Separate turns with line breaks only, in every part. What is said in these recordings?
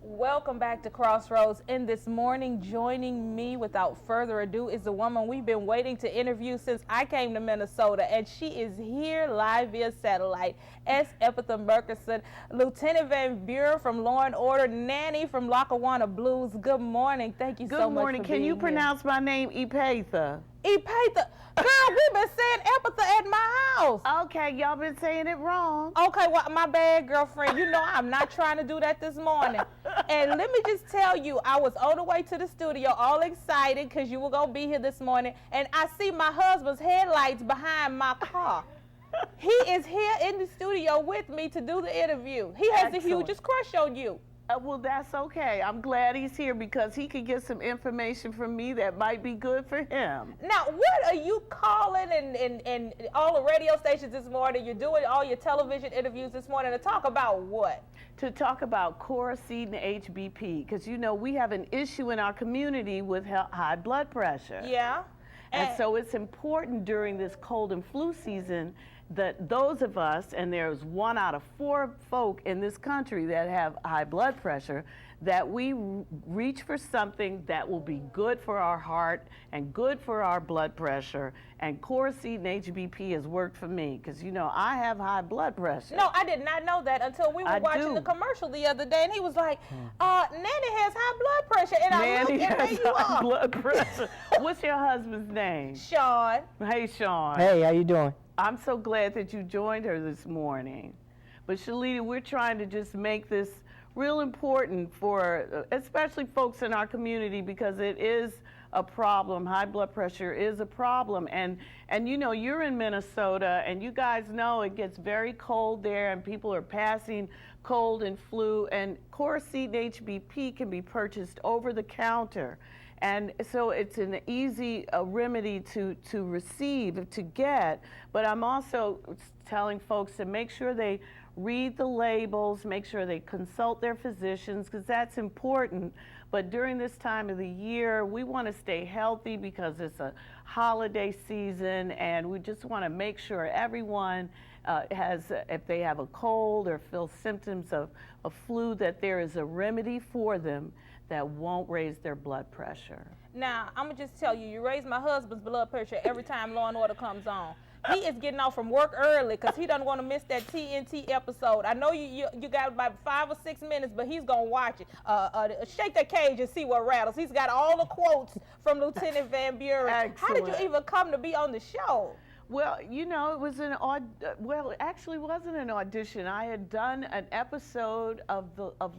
Welcome back to Crossroads. And this morning, joining me without further ado is the woman we've been waiting to interview since I came to Minnesota. And she is here live via satellite. Epatha Markerson, Lieutenant Van Buren from Law and Order, Nanny from Lackawanna Blues. Good morning. Thank you so much for being here.
Good morning. Can you pronounce my name Epatha?
Epatha. Girl, we've been saying Epatha at my house.
Okay, y'all been saying it wrong.
Okay, well, my bad, girlfriend. You know I'm not trying to do that this morning. And let me just tell you, I was on the way to the studio all excited because you were going to be here this morning. And I see my husband's headlights behind my car. He is here in the studio with me to do the interview. He has the hugest crush on you.
Well, that's okay. I'm glad he's here because he could get some information from me that might be good for him.
Now, what are you calling and all the radio stations this morning? You're doing all your television interviews this morning to talk about what?
To talk about corseed and HBP, because you know we have an issue in our community with high blood pressure.
Yeah.
And so it's important during this cold and flu season that those of us, and there's 1 out of 4 folk in this country that have high blood pressure, that we reach for something that will be good for our heart and good for our blood pressure. And corseed and HBP has worked for me because, you know, I have high blood pressure.
No, I did not know that until we were watching the commercial the other day, and he was like, Nanny has high blood pressure. And
Nanny
I looked, and
has
there you
high
are.
blood pressure. What's your husband's name?
Sean.
Hey, Sean.
Hey, how you doing?
I'm so glad that you joined her this morning. But Sheletta, we're trying to just make this real important for especially folks in our community because it is a problem. High blood pressure is a problem. And you know, you're in Minnesota and you guys know it gets very cold there and people are passing cold and flu, and corseed and HBP can be purchased over the counter. And so it's an easy remedy to receive, to get, but I'm also telling folks to make sure they read the labels, make sure they consult their physicians, because that's important. But during this time of the year, we want to stay healthy because it's a holiday season, and we just want to make sure everyone has, if they have a cold or feel symptoms of a flu, that there is a remedy for them that won't raise their blood pressure.
Now, I'm going to just tell you, you raise my husband's blood pressure every time Law and Order comes on. He is getting off from work early because he doesn't want to miss that TNT episode. I know you got about 5 or 6 minutes, but he's going to watch it. Shake that cage and see what rattles. He's got all the quotes from Lieutenant Van Buren.
Excellent.
How did you even come to be on the show?
Well, you know, it was well, it actually wasn't an audition. I had done an episode of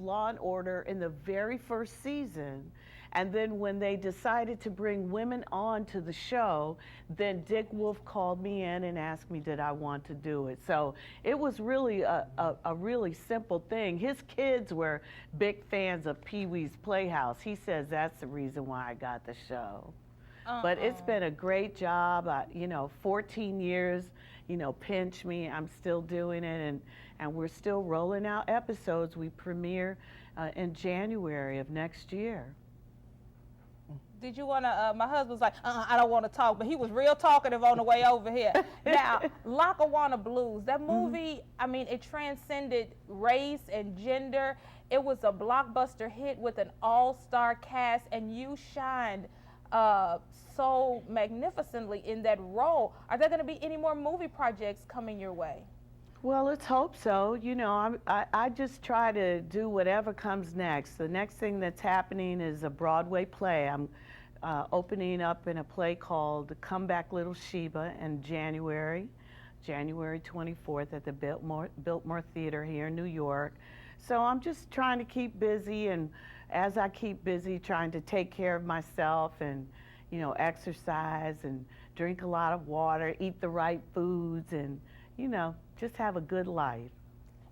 Law and Order in the very first season. And then when they decided to bring women on to the show, then Dick Wolf called me in and asked me did I want to do it. So it was really a really simple thing. His kids were big fans of Pee-wee's Playhouse. He says that's the reason why I got the show. But it's been a great job. You know, 14 years, you know, pinch me. I'm still doing it, and we're still rolling out episodes. We premiere in January of next year.
Did you want to, my husband's like, I don't want to talk, but he was real talkative on the way over here. Now, Lackawanna Blues, that movie, I mean, it transcended race and gender. It was a blockbuster hit with an all-star cast, and you shined so magnificently in that role. Are there going to be any more movie projects coming your way?
Well, let's hope so. You know, I just try to do whatever comes next. The next thing that's happening is a Broadway play. I'm opening up in a play called Come Back Little Sheba in January 24th at the Biltmore Theater here in New York. So I'm just trying to keep busy, and as I keep busy, trying to take care of myself and, you know, exercise and drink a lot of water, eat the right foods, and, you know, just have a good life.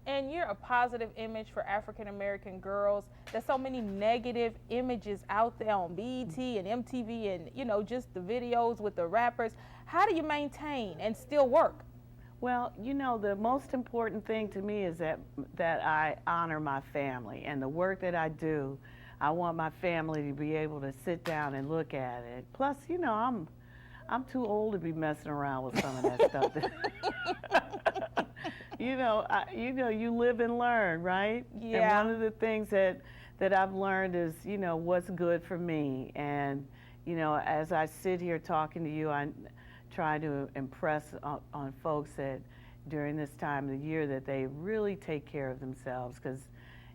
And you're a positive image for African American girls. There's so many negative images out there on BET and MTV and, you know, just the videos with the rappers. How do you maintain and still work?
Well, you know, the most important thing to me is that I honor my family and the work that I do. I want my family to be able to sit down and look at it. Plus, you know, I'm too old to be messing around with some of that stuff. You know, you live and learn, right?
Yeah.
And one of the things that that I've learned is, you know, what's good for me. And, you know, as I sit here talking to you, I try to impress on folks that during this time of the year that they really take care of themselves, because,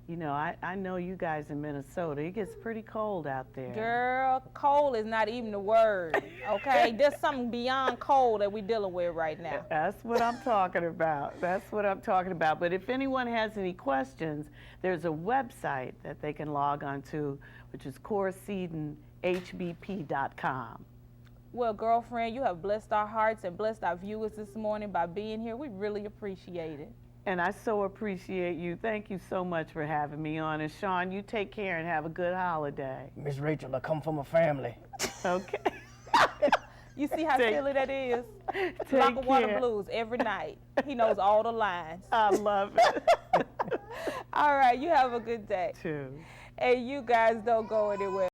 you know, I know you guys in Minnesota, it gets pretty cold out there.
Girl, cold is not even the word, okay? There's something beyond cold that we're dealing with right now.
That's what I'm talking about. That's what I'm talking about. But if anyone has any questions, there's a website that they can log on to, which is CoreSeedonHBP.com.
Well, girlfriend, you have blessed our hearts and blessed our viewers this morning by being here. We really appreciate it.
And I so appreciate you. Thank you so much for having me on. And Sean, you take care and have a good holiday.
Miss Rachel, I come from a family.
Okay.
You see how silly that is?
Take
Lackawanna
care.
Blues every night. He knows all the lines.
I love it.
All right, you have a good day.
Too.
And you guys don't go anywhere.